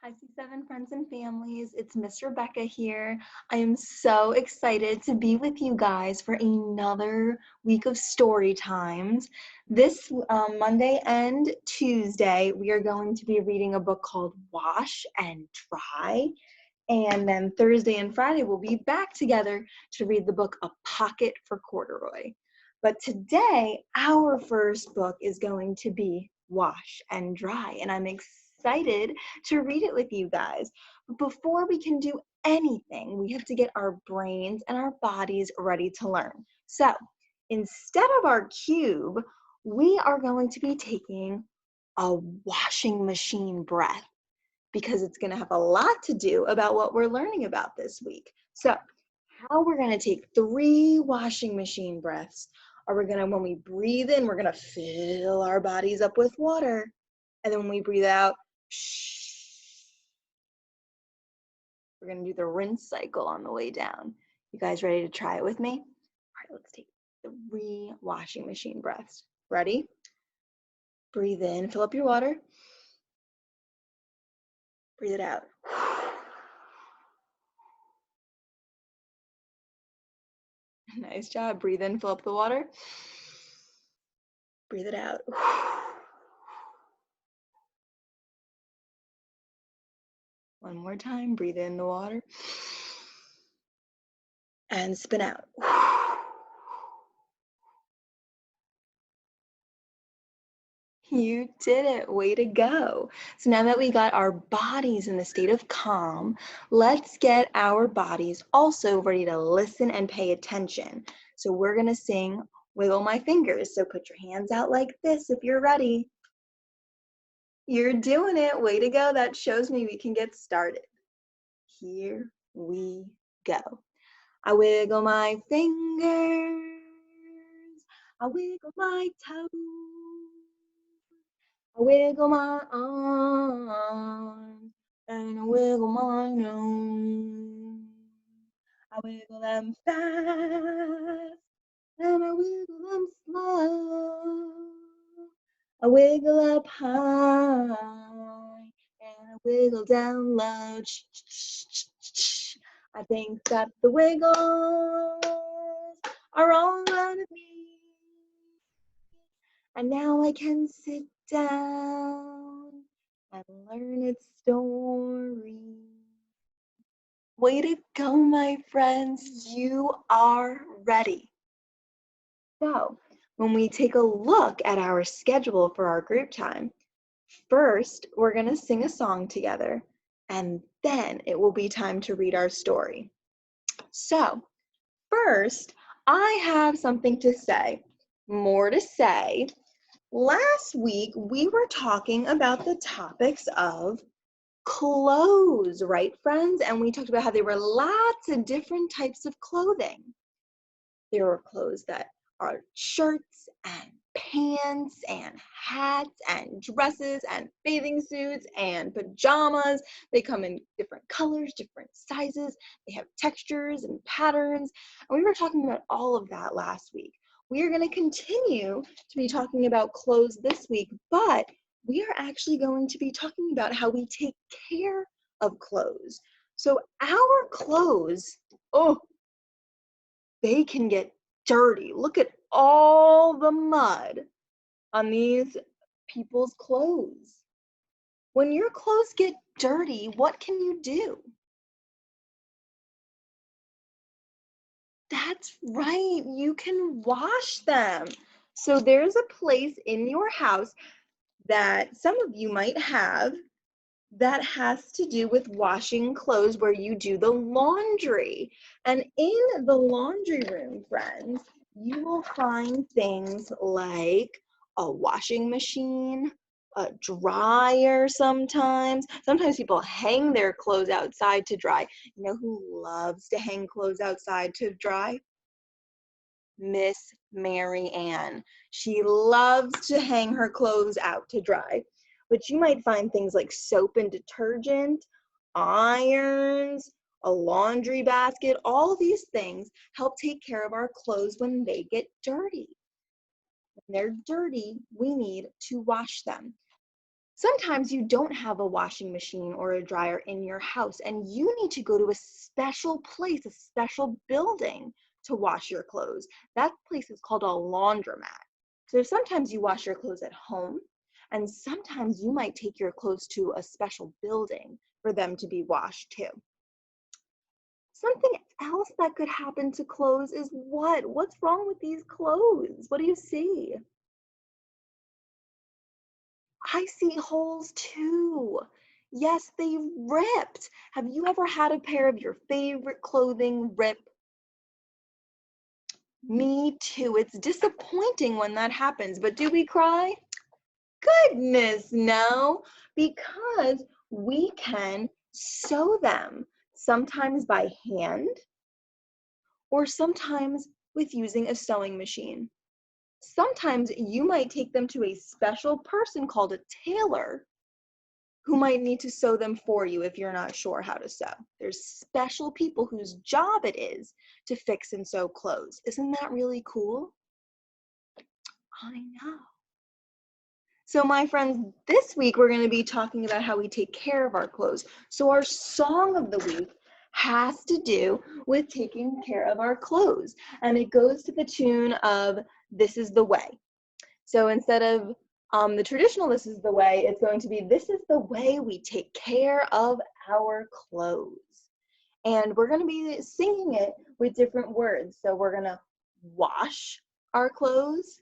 Hi, C7 friends and families. It's Miss Rebecca here. I am so excited to be with you guys for another week of story times. This Monday and Tuesday, we are going to be reading a book called Wash and Dry. And then Thursday and Friday, we'll be back together to read the book A Pocket for Corduroy. But today, our first book is going to be Wash and Dry, and I'm excited to read it with you guys. But before we can do anything, we have to get our brains and our bodies ready to learn. So instead of our cube, we are going to be taking a washing machine breath because it's going to have a lot to do about what we're learning about this week. So how we're going to take 3 washing machine breaths are when we breathe in, we're going to fill our bodies up with water. And then when we breathe out, we're going to do the rinse cycle on the way down. You guys ready to try it with me? All right, let's take 3 washing machine breaths. Ready? Breathe in, fill up your water. Breathe it out. Nice job. Breathe in, fill up the water. Breathe it out. One more time. Breathe in the water. And spin out. You did it. Way to go. So now that we got our bodies in the state of calm, let's get our bodies also ready to listen and pay attention. So we're going to sing Wiggle My Fingers. So put your hands out like this if you're ready. You're doing it. Way to go. That shows me we can get started. Here we go. I wiggle my fingers. I wiggle my toes. I wiggle my arms. And I wiggle my nose. I wiggle them fast. And I wiggle them slow. I wiggle up high. And I wiggle down low. I think that the wiggles are all out of me. And now I can sit down and learn its story. Way to go, my friends. You are ready. So, when we take a look at our schedule for our group time, first, we're going to sing a song together, and then it will be time to read our story. So, first, I have something to say. More to say. Last week, we were talking about the topics of clothes, right, friends? And we talked about how there were lots of different types of clothing. There were clothes that are shirts and pants and hats and dresses and bathing suits and pajamas. They come in different colors, different sizes. They have textures and patterns. And we were talking about all of that last week. We are going to continue to be talking about clothes this week, but we are actually going to be talking about how we take care of clothes. So our clothes, they can get dirty. Look at all the mud on these people's clothes. When your clothes get dirty, what can you do? That's right, you can wash them. So there's a place in your house that some of you might have that has to do with washing clothes, where you do the laundry. And in the laundry room, friends, you will find things like a washing machine, a dryer sometimes. Sometimes people hang their clothes outside to dry. You know who loves to hang clothes outside to dry? Miss Mary Ann. She loves to hang her clothes out to dry. But you might find things like soap and detergent, irons, a laundry basket. All these things help take care of our clothes when they get dirty. When they're dirty, we need to wash them. Sometimes you don't have a washing machine or a dryer in your house, and you need to go to a special place, a special building to wash your clothes. That place is called a laundromat. So sometimes you wash your clothes at home, and sometimes you might take your clothes to a special building for them to be washed too. Something else that could happen to clothes is what? What's wrong with these clothes? What do you see? I see holes too. Yes, they ripped. Have you ever had a pair of your favorite clothing rip? Me too. It's disappointing when that happens, but do we cry? Goodness, no, because we can sew them, sometimes by hand or sometimes with using a sewing machine. Sometimes you might take them to a special person called a tailor who might need to sew them for you if you're not sure how to sew. There's special people whose job it is to fix and sew clothes. Isn't that really cool? I know. So my friends, this week we're going to be talking about how we take care of our clothes. So our song of the week has to do with taking care of our clothes. And it goes to the tune of This Is the Way. So instead of the traditional This Is the Way, it's going to be This is the way we take care of our clothes. And we're going to be singing it with different words. So we're going to wash our clothes.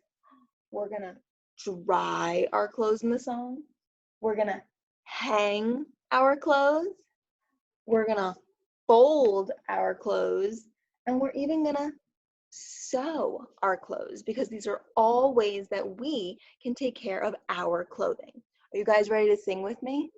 We're going to dry our clothes in the song. We're going to hang our clothes. We're going to fold our clothes. And we're even going to sew our clothes, because these are all ways that we can take care of our clothing. Are you guys ready to sing with me?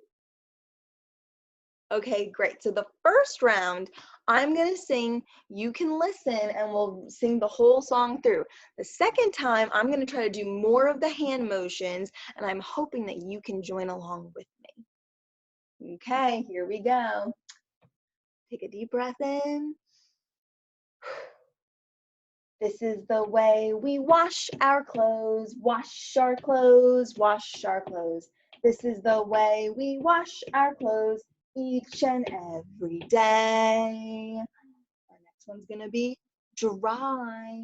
Okay, great. So the first round, I'm going to sing, you can listen, and we'll sing the whole song through. The second time, I'm going to try to do more of the hand motions, and I'm hoping that you can join along with me. Okay, here we go. Take a deep breath in. This is the way we wash our clothes, wash our clothes, wash our clothes. This is the way we wash our clothes each and every day. Our next one's going to be dry.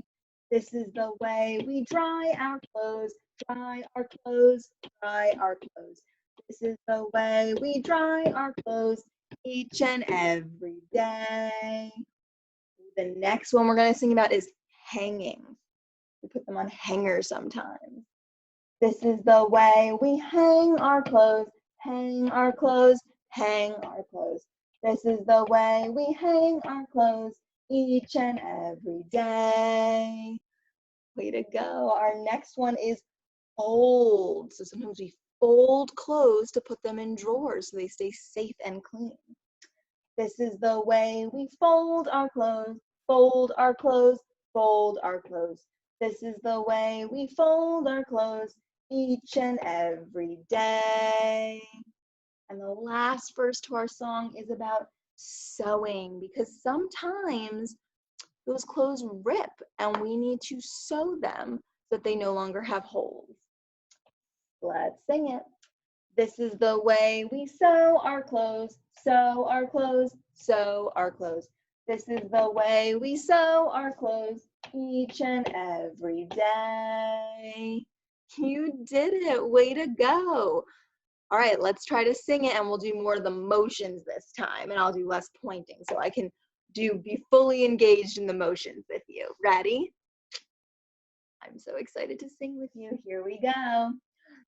This is the way we dry our clothes, dry our clothes, dry our clothes. This is the way we dry our clothes each and every day. The next one we're going to sing about is hanging. We put them on hangers sometimes. This is the way we hang our clothes, hang our clothes, hang our clothes. This is the way we hang our clothes each and every day. Way to go. Our next one is fold. So sometimes we fold clothes to put them in drawers so they stay safe and clean. This is the way we fold our clothes, fold our clothes, fold our clothes. This is the way we fold our clothes each and every day. And the last verse to our song is about sewing, because sometimes those clothes rip and we need to sew them so that they no longer have holes. Let's sing it. This is the way we sew our clothes, sew our clothes, sew our clothes. This is the way we sew our clothes each and every day. You did it. Way to go. All right, let's try to sing it, and we'll do more of the motions this time, and I'll do less pointing so I can be fully engaged in the motions with you. Ready? I'm so excited to sing with you. Here we go.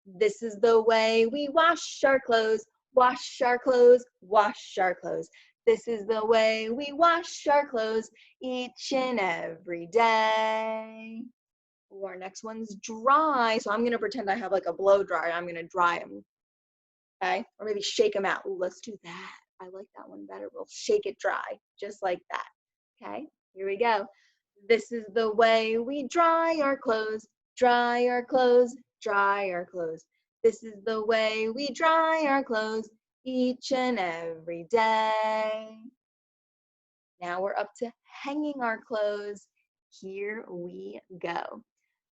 This is the way we wash our clothes, wash our clothes, wash our clothes. This is the way we wash our clothes each and every day. Ooh, our next one's dry. So I'm going to pretend I have like a blow dryer. I'm going to dry them. Okay? Or maybe shake them out. Ooh, let's do that. I like that one better. We'll shake it dry, just like that. Okay? Here we go. This is the way we dry our clothes, dry our clothes, dry our clothes. This is the way we dry our clothes each and every day. Now we're up to hanging our clothes. Here we go.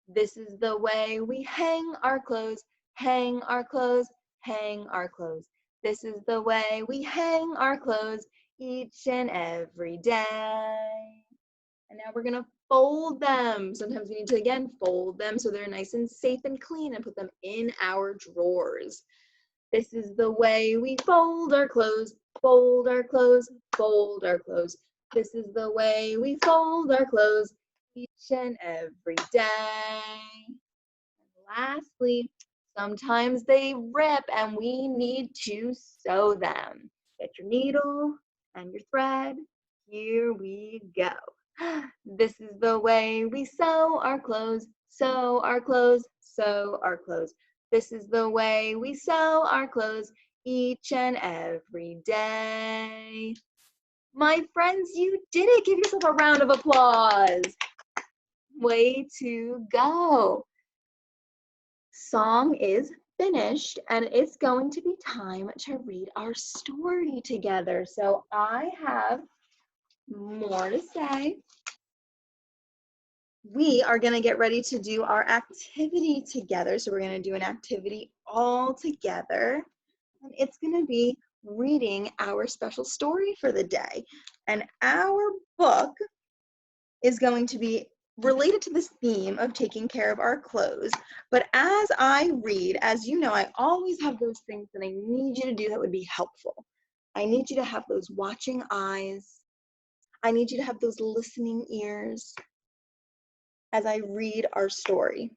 This is the way we hang our clothes, hang our clothes, hang our clothes. This is the way we hang our clothes each and every day. And now we're gonna fold them. Sometimes we need to, again, fold them so they're nice and safe and clean and put them in our drawers. This is the way we fold our clothes, fold our clothes, fold our clothes. This is the way we fold our clothes each and every day. And lastly, sometimes they rip and we need to sew them. Get your needle and your thread. Here we go. This is the way we sew our clothes, sew our clothes, sew our clothes. This is the way we sew our clothes each and every day. My friends, you did it. Give yourself a round of applause. Way to go. Song is finished and it's going to be time to read our story together. So I have more to say. We are going to get ready to do our activity together. So we're going to do an activity all together. And it's going to be reading our special story for the day. And our book is going to be related to this theme of taking care of our clothes. But as I read, as you know, I always have those things that I need you to do that would be helpful. I need you to have those watching eyes. I need you to have those listening ears as I read our story.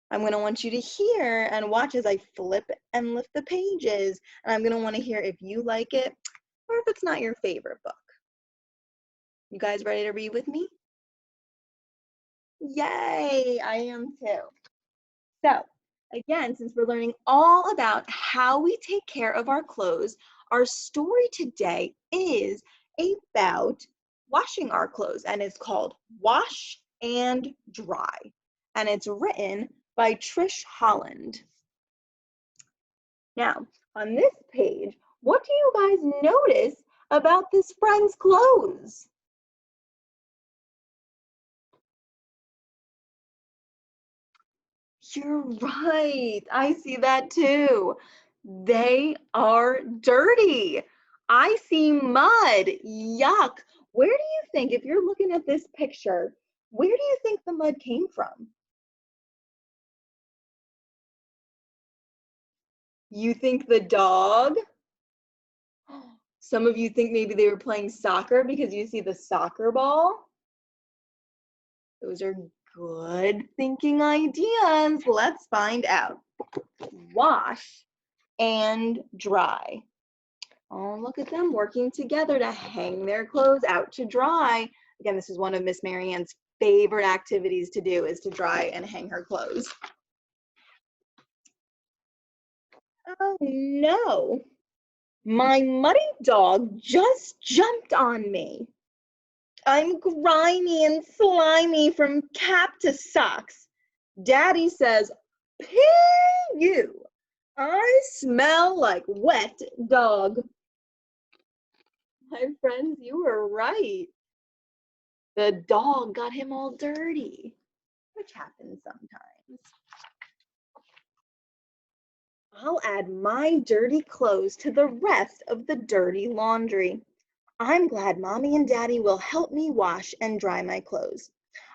I'm going to want you to hear and watch as I flip and lift the pages. And I'm going to want to hear if you like it or if it's not your favorite book. You guys ready to read with me? Yay, I am too. So, again, since we're learning all about how we take care of our clothes, our story today is about washing our clothes, and it's called Wash and Dry. And it's written by Trish Holland. Now, on this page, what do you guys notice about this friend's clothes? You're right. I see that too. They are dirty. I see mud. Yuck. Where do you think, if you're looking at this picture, where do you think the mud came from? You think the dog? Some of you think maybe they were playing soccer because you see the soccer ball. Those are good thinking ideas. Let's find out. Wash and dry. Oh, look at them working together to hang their clothes out to dry. Again, this is one of Miss Marianne's favorite activities to do, is to dry and hang her clothes. Oh no, my muddy dog just jumped on me. I'm grimy and slimy from cap to socks. Daddy says, "Pee you. I smell like wet dog." My friends, you were right. The dog got him all dirty, which happens sometimes. I'll add my dirty clothes to the rest of the dirty laundry. I'm glad Mommy and Daddy will help me wash and dry my clothes.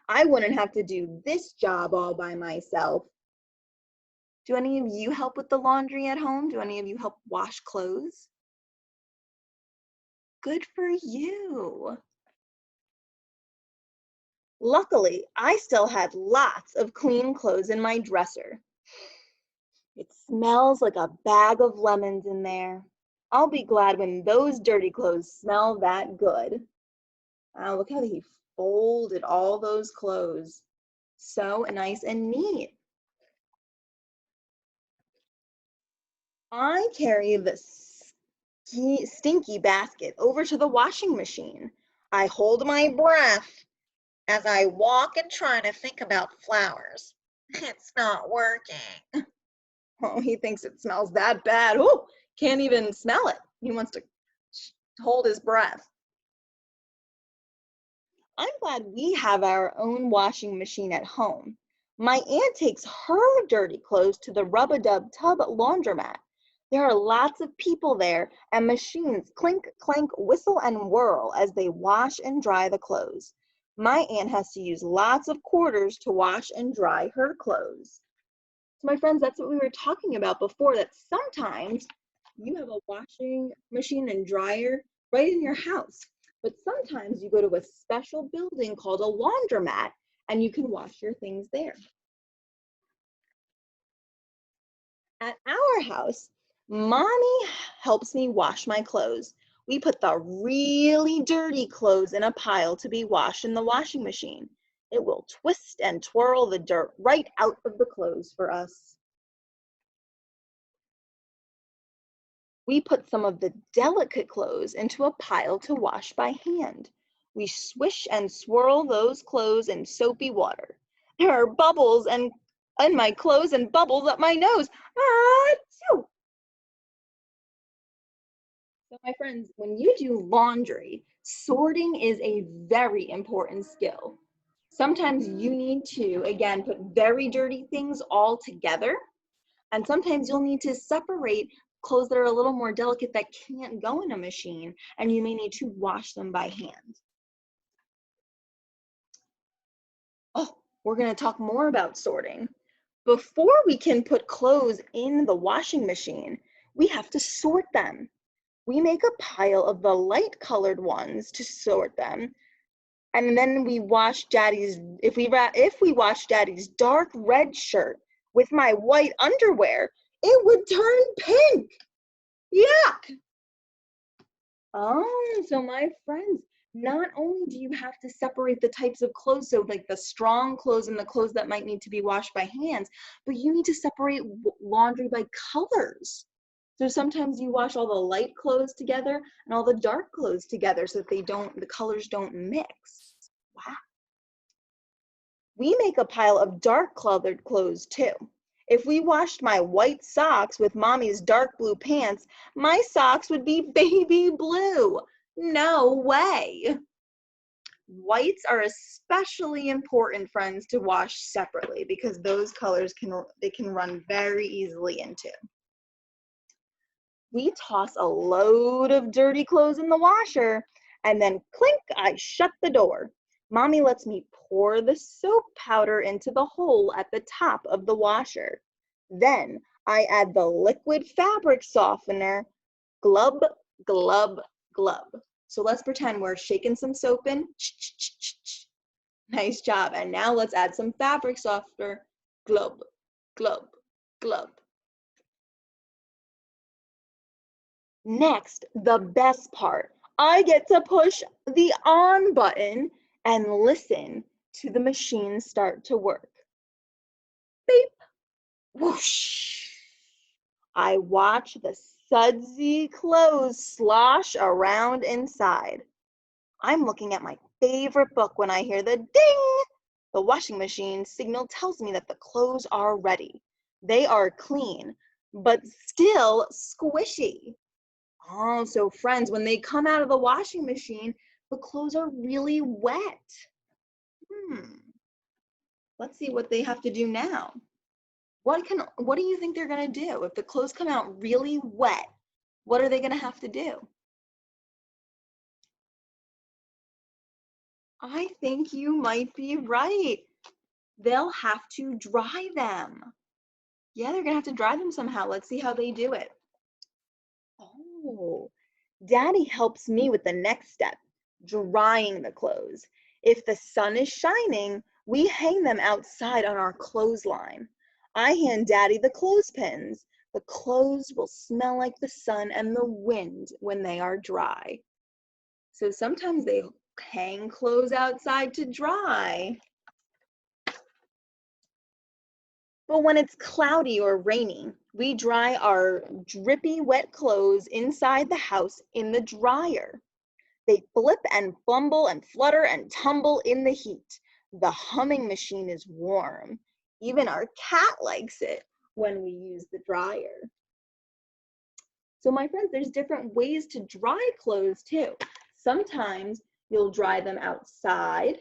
I wouldn't have to do this job all by myself. Do any of you help with the laundry at home? Do any of you help wash clothes? Good for you. Luckily, I still had lots of clean clothes in my dresser. It smells like a bag of lemons in there. I'll be glad when those dirty clothes smell that good. Wow, look how he folded all those clothes. So nice and neat. I carry the stinky basket over to the washing machine. I hold my breath as I walk and try to think about flowers. It's not working. Oh, he thinks it smells that bad. Oh, can't even smell it. He wants to hold his breath. I'm glad we have our own washing machine at home. My aunt takes her dirty clothes to the rub-a-dub tub laundromat. There are lots of people there, and machines clink, clank, whistle, and whirl as they wash and dry the clothes. My aunt has to use lots of quarters to wash and dry her clothes. So my friends, that's what we were talking about before, that sometimes you have a washing machine and dryer right in your house, but sometimes you go to a special building called a laundromat and you can wash your things there. At our house, Mommy helps me wash my clothes. We put the really dirty clothes in a pile to be washed in the washing machine. It will twist and twirl the dirt right out of the clothes for us. We put some of the delicate clothes into a pile to wash by hand. We swish and swirl those clothes in soapy water. There are bubbles and in my clothes and bubbles up my nose. Achoo! So my friends, when you do laundry, sorting is a very important skill. Sometimes you need to, again, put very dirty things all together. And sometimes you'll need to separate clothes that are a little more delicate that can't go in a machine, and you may need to wash them by hand. Oh, we're going to talk more about sorting. Before we can put clothes in the washing machine, we have to sort them. We make a pile of the light colored ones to sort them, and then we wash Daddy's, if we wash Daddy's dark red shirt with my white underwear, it would turn pink. Yuck! Oh, so my friends, not only do you have to separate the types of clothes, so like the strong clothes and the clothes that might need to be washed by hands, but you need to separate laundry by colors. So sometimes you wash all the light clothes together and all the dark clothes together so that the colors don't mix. Wow. We make a pile of dark colored clothes too. If we washed my white socks with Mommy's dark blue pants, my socks would be baby blue. No way. Whites are especially important, friends, to wash separately because those colors can run very easily into. We toss a load of dirty clothes in the washer, and then clink, I shut the door. Mommy lets me pour the soap powder into the hole at the top of the washer. Then I add the liquid fabric softener, glub, glub, glub. So let's pretend we're shaking some soap in. Nice job. And now let's add some fabric softener, glub, glub, glub. Next, the best part. I get to push the on button and listen to the machine start to work. Beep, whoosh. I watch the sudsy clothes slosh around inside. I'm looking at my favorite book when I hear the ding. The washing machine signal tells me that the clothes are ready. They are clean, but still squishy. Oh, so friends, when they come out of the washing machine, the clothes are really wet. Let's see what they have to do now. What do you think they're gonna do? If the clothes come out really wet, what are they gonna have to do? I think you might be right. They'll have to dry them. Yeah, they're gonna have to dry them somehow. Let's see how they do it. Oh, Daddy helps me with the next step, drying the clothes. If the sun is shining, we hang them outside on our clothesline. I hand Daddy the clothespins. The clothes will smell like the sun and the wind when they are dry. So sometimes they hang clothes outside to dry. But when it's cloudy or rainy, we dry our drippy wet clothes inside the house in the dryer. They flip and fumble and flutter and tumble in the heat. The humming machine is warm. Even our cat likes it when we use the dryer. So my friends, there's different ways to dry clothes too. Sometimes you'll dry them outside,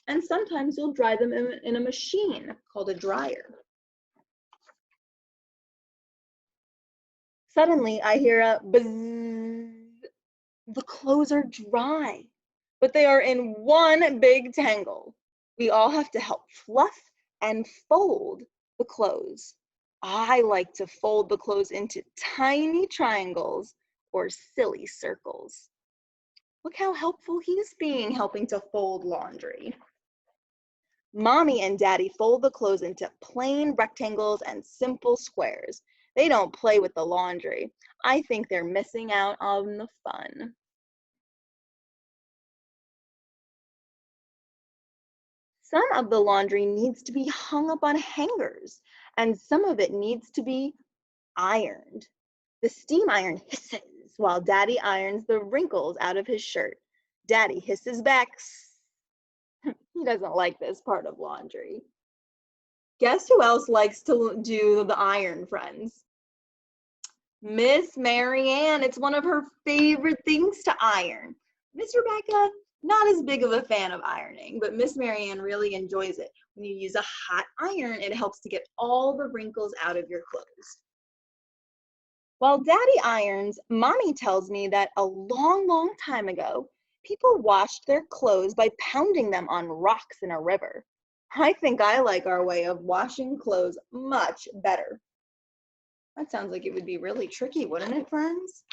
and sometimes you'll dry them in a machine called a dryer. Suddenly, I hear a buzz. The clothes are dry, but they are in one big tangle. We all have to help fluff and fold the clothes. I like to fold the clothes into tiny triangles or silly circles. Look how helpful he's being, helping to fold laundry. Mommy and Daddy fold the clothes into plain rectangles and simple squares. They don't play with the laundry. I think they're missing out on the fun. Some of the laundry needs to be hung up on hangers, and some of it needs to be ironed. The steam iron hisses while Daddy irons the wrinkles out of his shirt. Daddy hisses back. He doesn't like this part of laundry. Guess who else likes to do the iron, friends? Miss Marianne. It's one of her favorite things to iron. Miss Rebecca, not as big of a fan of ironing, but Miss Marianne really enjoys it. When you use a hot iron, it helps to get all the wrinkles out of your clothes. While Daddy irons, Mommy tells me that a long, long time ago, people washed their clothes by pounding them on rocks in a river. I think I like our way of washing clothes much better. That sounds like it would be really tricky, wouldn't it, friends?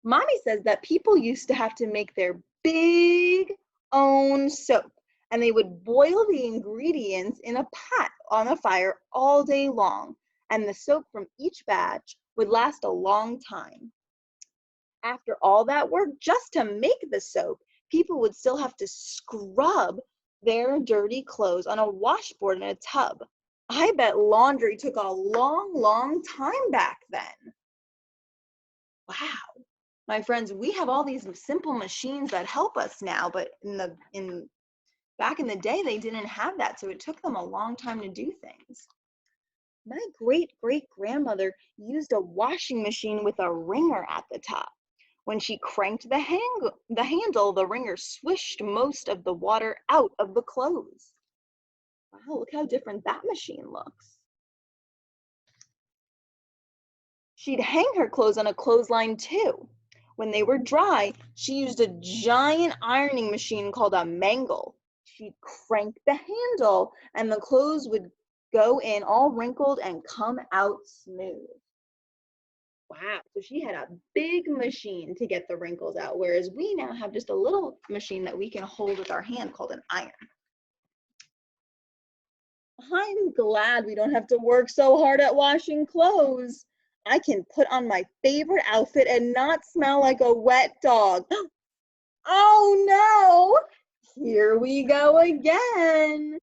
Mommy says that people used to have to make their big own soap, and they would boil the ingredients in a pot on a fire all day long, and the soap from each batch would last a long time. After all that work just to make the soap, people would still have to scrub their dirty clothes on a washboard in a tub. I bet laundry took a long, long time back then. Wow. My friends, we have all these simple machines that help us now, but back in the day, they didn't have that, so it took them a long time to do things. My great-great-grandmother used a washing machine with a wringer at the top. When she cranked the handle, the wringer swished most of the water out of the clothes. Wow, look how different that machine looks. She'd hang her clothes on a clothesline too. When they were dry, she used a giant ironing machine called a mangle. She'd crank the handle and the clothes would go in all wrinkled and come out smooth. Wow, so she had a big machine to get the wrinkles out, whereas we now have just a little machine that we can hold with our hand called an iron. I'm glad we don't have to work so hard at washing clothes. I can put on my favorite outfit and not smell like a wet dog. Oh no! Here we go again.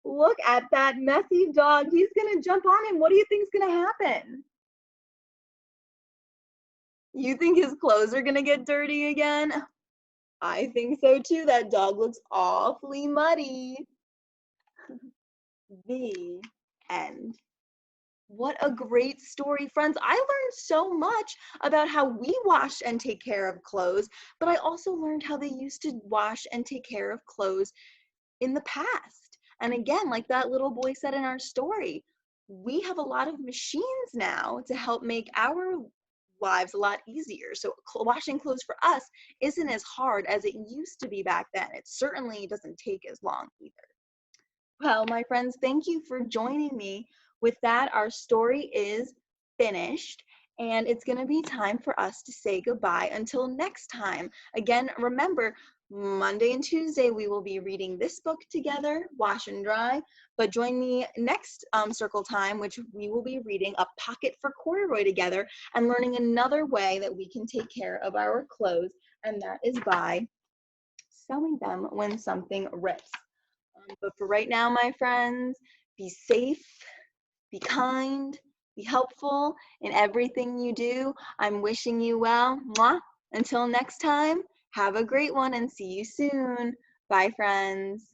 Look at that messy dog. He's gonna jump on him. What do you think's gonna happen? You think his clothes are gonna get dirty again? I think so too. That dog looks awfully muddy. The end. What a great story, friends. I learned so much about how we wash and take care of clothes, but I also learned how they used to wash and take care of clothes in the past. And again, like that little boy said in our story, we have a lot of machines now to help make our lives a lot easier. So washing clothes for us isn't as hard as it used to be back then. It certainly doesn't take as long either. Well, my friends, thank you for joining me. With that, our story is finished, and it's going to be time for us to say goodbye until next time. Again, remember, Monday and Tuesday, we will be reading this book together, Wash and Dry, but join me next circle time, which we will be reading A Pocket for Corduroy together and learning another way that we can take care of our clothes, and that is by sewing them when something rips. But for right now, my friends, be safe, be kind, be helpful in everything you do. I'm wishing you well. Mwah. Until next time, have a great one and see you soon. Bye, friends.